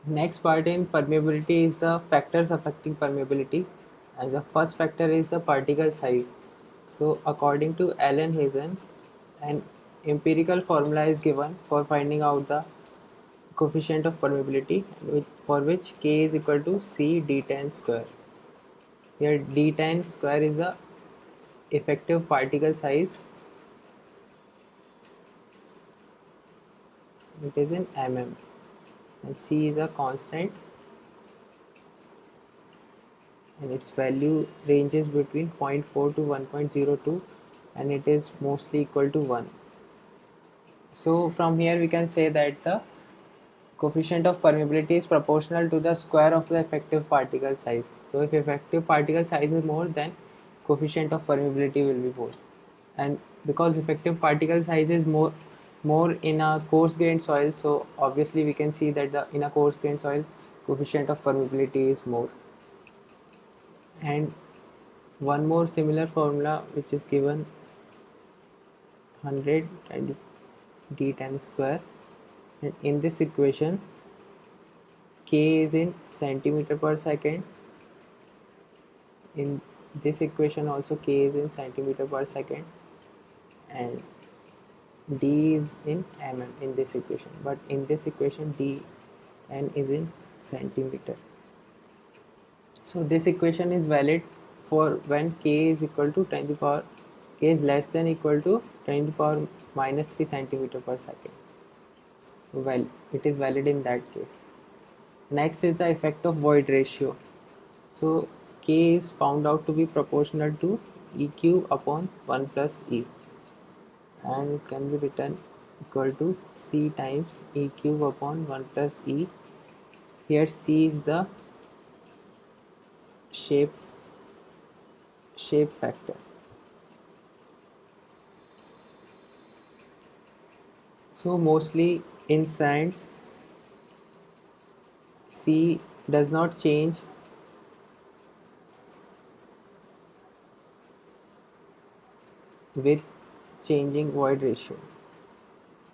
Next part in permeability is the factors affecting permeability, and the first factor is the particle size. So according to Allen Hazen, an empirical formula is given for finding out the coefficient of permeability, for which K is equal to C d10 square. Here d10 square is the effective particle size, it is in mm, and C is a constant and its value ranges between 0.4 to 1.02 and it is mostly equal to 1. So from here we can say that the coefficient of permeability is proportional to the square of the effective particle size. So if effective particle size is more, then coefficient of permeability will be more. And because effective particle size is more in a coarse grained soil, so obviously we can see that in a coarse grained soil coefficient of permeability is more. And one more similar formula which is given 100 and d10 square, and in this equation K is in centimeter per second. In this equation also K is in centimeter per second and D is in mm in this equation, but in this equation D and is in centimeter. So this equation is valid for when K is equal to 10 to the power, K is less than equal to 10 to the power minus 3 centimeter per second. Well, it is valid in that case. Next is the effect of void ratio. So K is found out to be proportional to E cube upon 1 plus E, and it can be written equal to C times E cube upon 1 plus E. Here C is the shape factor. So mostly in sands C does not change with changing void ratio.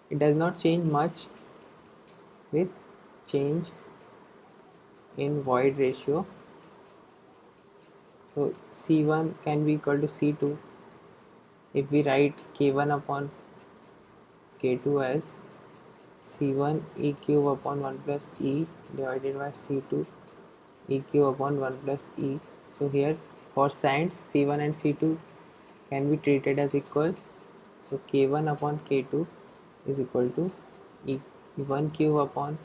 It does not change much with change in void ratio. So C1 can be equal to C2 if we write K1 upon K2 as C1 E cube upon 1 plus E divided by C2 E cube upon 1 plus E. So here for sands C1 and C2 can be treated as equal. So K1 upon K2 is equal to E1 cube upon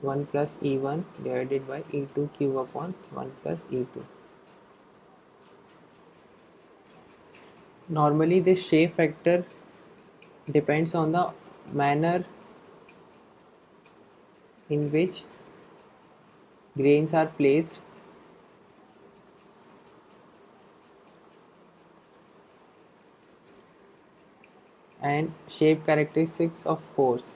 1 plus E1 divided by E2 cube upon 1 plus E2. Normally this shape factor depends on the manner in which grains are placed and shape characteristics of pores.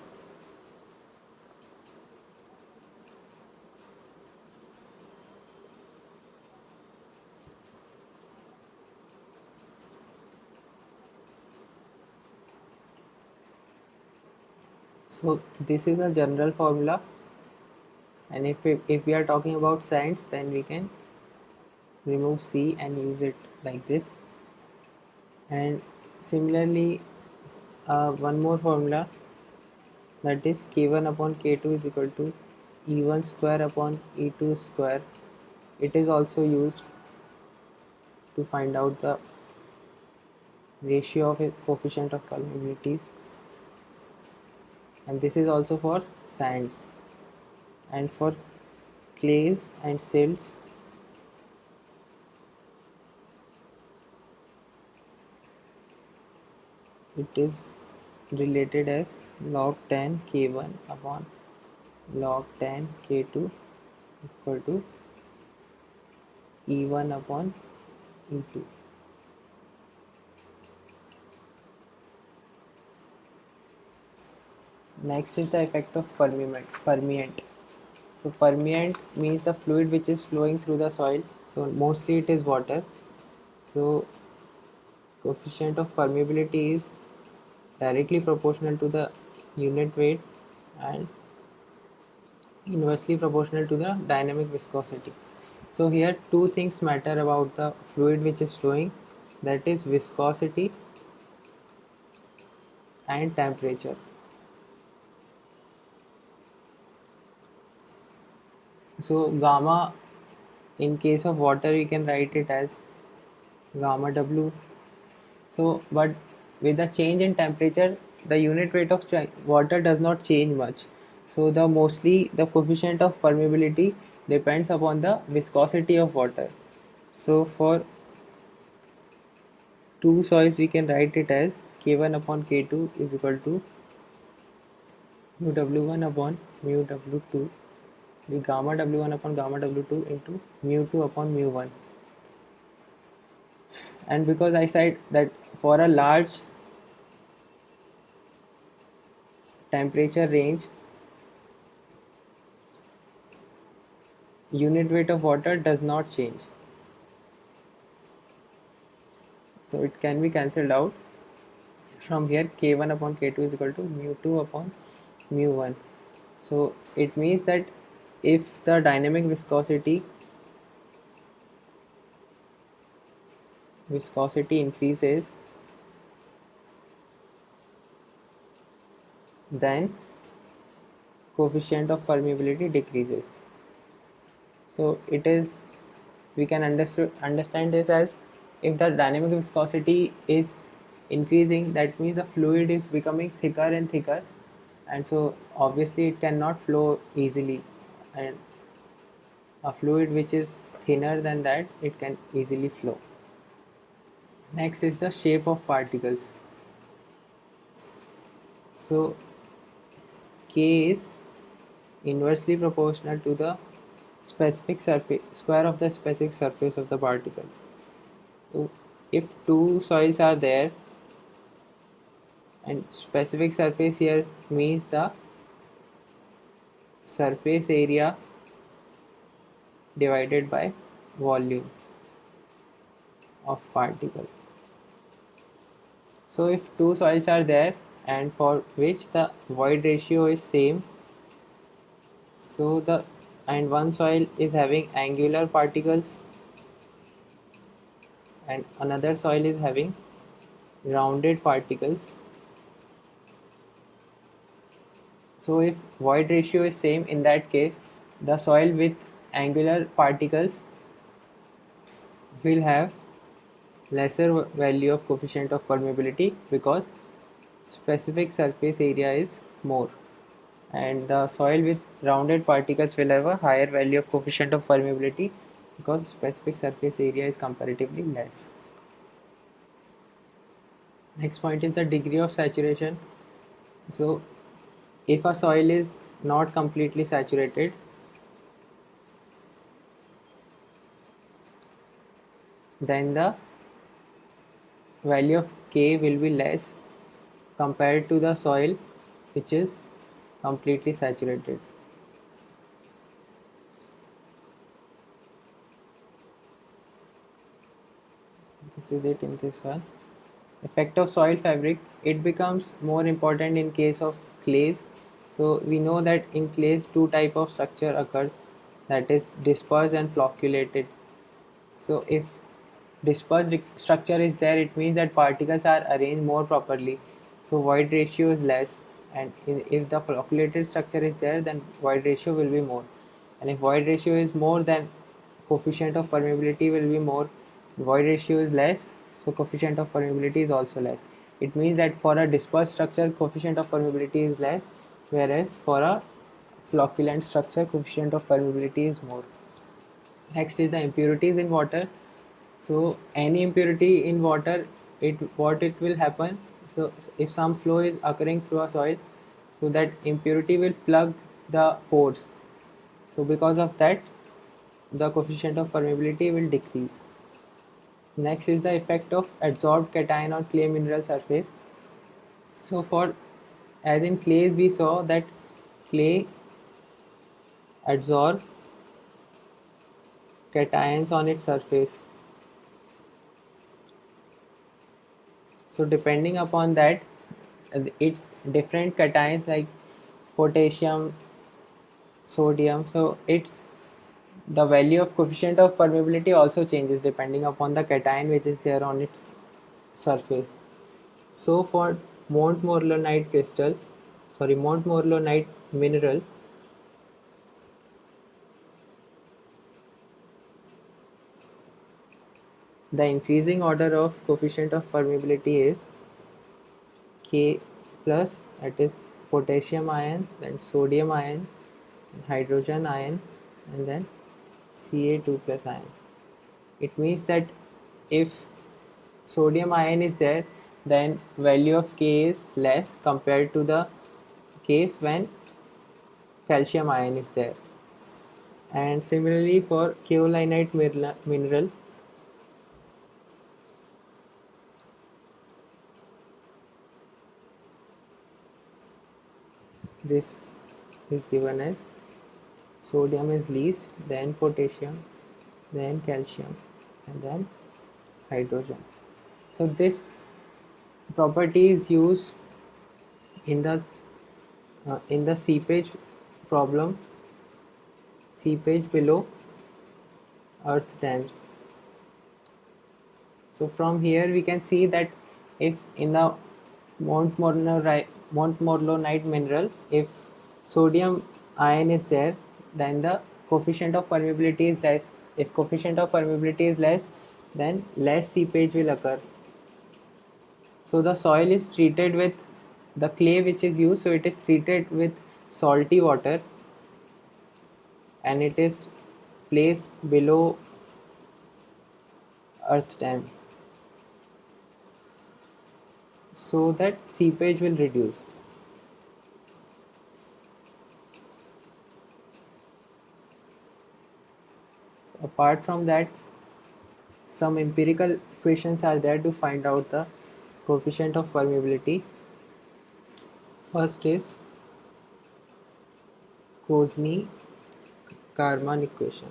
So this is a general formula, and if we are talking about sands, then we can remove C and use it like this. And similarly one more formula, that is K1 upon K2 is equal to E1 square upon E2 square. It is also used to find out the ratio of a coefficient of permeabilities, and this is also for sands. And for clays and silts, it is related as log 10 K1 upon log 10 K2 equal to E1 upon E2. Next is the effect of permeant. So permeant means the fluid which is flowing through the soil. So mostly it is water. So coefficient of permeability is directly proportional to the unit weight, and inversely proportional to the dynamic viscosity. So here two things matter about the fluid which is flowing, that is viscosity and temperature. So gamma, in case of water we can write it as gamma W. So but with the change in temperature, the unit weight of water does not change much. So the mostly the coefficient of permeability depends upon the viscosity of water. So for two soils we can write it as K1 upon K2 is equal to mu W1 upon mu W2, the gamma W1 upon gamma W2 into mu2 upon mu1. And because I said that for a large temperature range, unit weight of water does not change, so it can be cancelled out. From here K1 upon K2 is equal to mu2 upon mu1. So it means that if the dynamic viscosity increases, then coefficient of permeability decreases. So it is, we can understand this as, if the dynamic viscosity is increasing, that means the fluid is becoming thicker and thicker, and so obviously it cannot flow easily, and a fluid which is thinner than that, it can easily flow. Next is the shape of particles. So K is inversely proportional to the specific surface square of the specific surface of the particles. So if two soils are there, and specific surface here means the surface area divided by volume of particle. So if two soils are there and for which the void ratio is same, so the and one soil is having angular particles and another soil is having rounded particles. So if void ratio is same, in that case the soil with angular particles will have lesser value of coefficient of permeability because specific surface area is more, and the soil with rounded particles will have a higher value of coefficient of permeability because specific surface area is comparatively less. Next point is the degree of saturation. So if a soil is not completely saturated, then the value of K will be less compared to the soil which is completely saturated. This is it in this one. Effect of soil fabric, it becomes more important in case of clays. So we know that in clays two type of structure occurs, that is dispersed and flocculated. So if dispersed structure is there, it means that particles are arranged more properly, so void ratio is less, and if the flocculated structure is there, then void ratio will be more, and if void ratio is more, then coefficient of permeability will be more. Void ratio is less, so coefficient of permeability is also less. It means that for a dispersed structure coefficient of permeability is less, whereas for a flocculant structure coefficient of permeability is more. Next is the impurities in water. So any impurity in water, what it will happen, so if some flow is occurring through a soil, so that impurity will plug the pores, so because of that the coefficient of permeability will decrease. Next is the effect of adsorbed cation on clay mineral surface. So for, as in clays we saw that clay adsorb cations on its surface. So depending upon that, it's different cations like potassium, sodium, so it's the value of coefficient of permeability also changes depending upon the cation which is there on its surface. So for Montmorillonite crystal, sorry, Montmorillonite mineral, the increasing order of coefficient of permeability is K plus, that is potassium ion, then sodium ion, hydrogen ion, and then Ca2 plus ion. It means that if sodium ion is there, then value of K is less compared to the case when calcium ion is there. And similarly for kaolinite mineral, this is given as sodium is least, then potassium, then calcium, and then hydrogen. So this property is used in the seepage problem, seepage below earth dams. So from here we can see that if in the Montmorillonite mineral, if sodium ion is there, then the coefficient of permeability is less. If coefficient of permeability is less, then less seepage will occur. So the soil is treated with the clay which is used, so it is treated with salty water and it is placed below earth dam so that seepage will reduce. Apart from that, some empirical equations are there to find out the coefficient of permeability. First is Kozny-Kármán equation.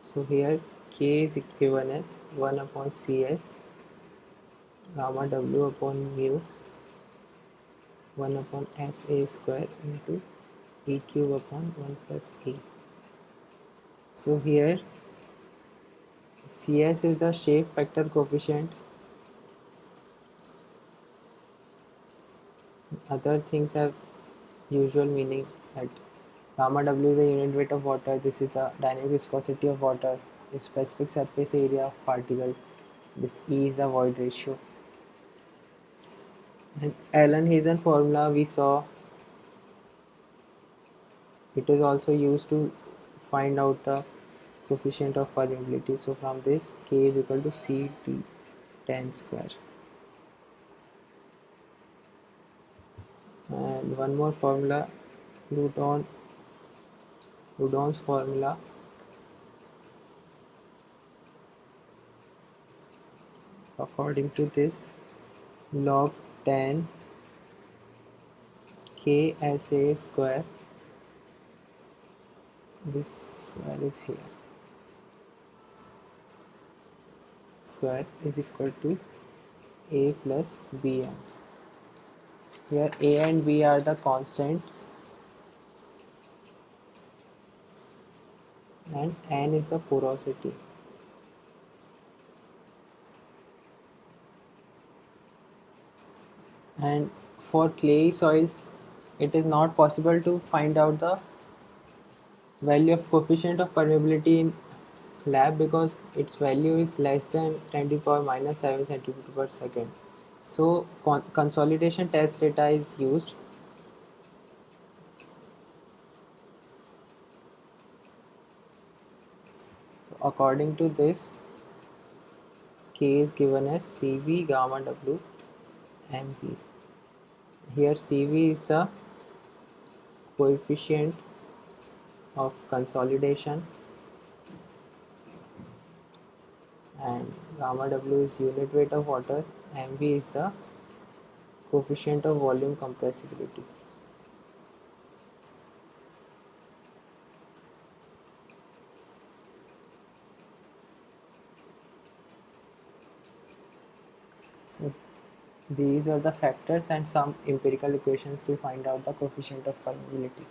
So here K is given as 1 upon Cs gamma W upon mu 1 upon Sa square into E cube upon 1 plus E. So here Cs is the shape factor coefficient. Other things have usual meaning, that gamma W is the unit weight of water, this is the dynamic viscosity of water, the specific surface area of particle, this E is the void ratio. And Allen-Hazen formula we saw, it is also used to find out the coefficient of permeability. So from this K is equal to Ct tan square. And one more formula, Loudon's formula. According to this, log tan Ksa square, this square is here, square is equal to A plus Bm. Here A and B are the constants and N is the porosity. And for clay soils, it is not possible to find out the value of coefficient of permeability in lab because its value is less than 10 to the power minus 7 centimeter per second. So consolidation test data is used. So according to this, K is given as Cv gamma W mp. Here Cv is the coefficient of consolidation and gamma W is unit weight of water, mv is the coefficient of volume compressibility. So These are the factors and some empirical equations to find out the coefficient of permeability.